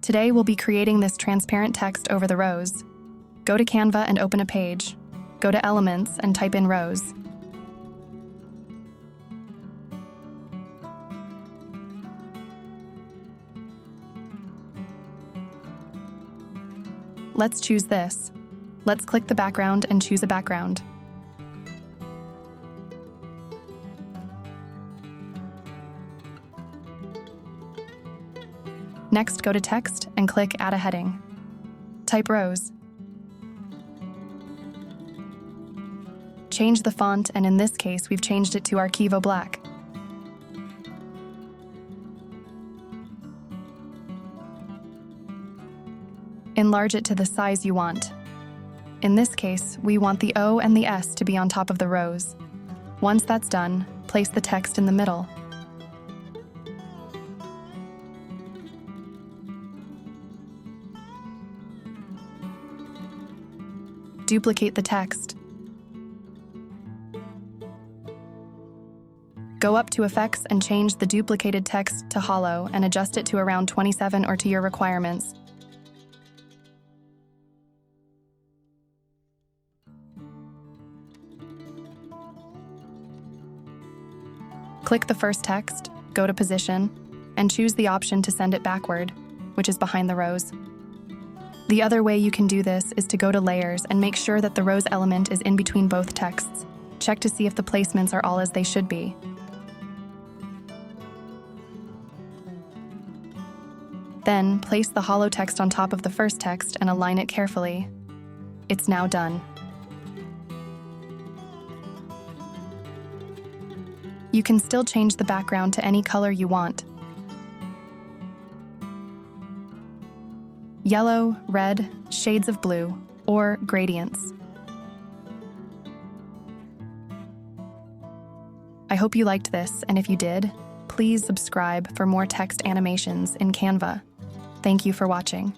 Today we'll be creating this transparent text over the rows. Go to Canva and open a page. Go to Elements and type in rows. Let's choose this. Let's click the background and choose a background. Next, go to Text and click Add a heading. Type rows. Change the font, and in this case, we've changed it to Archivo Black. Enlarge it to the size you want. In this case, we want the O and the S to be on top of the rows. Once that's done, place the text in the middle. Duplicate the text. Go up to Effects and change the duplicated text to Hollow and adjust it to around 27 or to your requirements. Click the first text, go to Position, and choose the option to send it backward, which is behind the rows. The other way you can do this is to go to Layers and make sure that the rows element is in between both texts. Check to see if the placements are all as they should be. Then, place the hollow text on top of the first text and align it carefully. It's now done. You can still change the background to any color you want. Yellow, red, shades of blue, or gradients. I hope you liked this, and if you did, please subscribe for more text animations in Canva. Thank you for watching.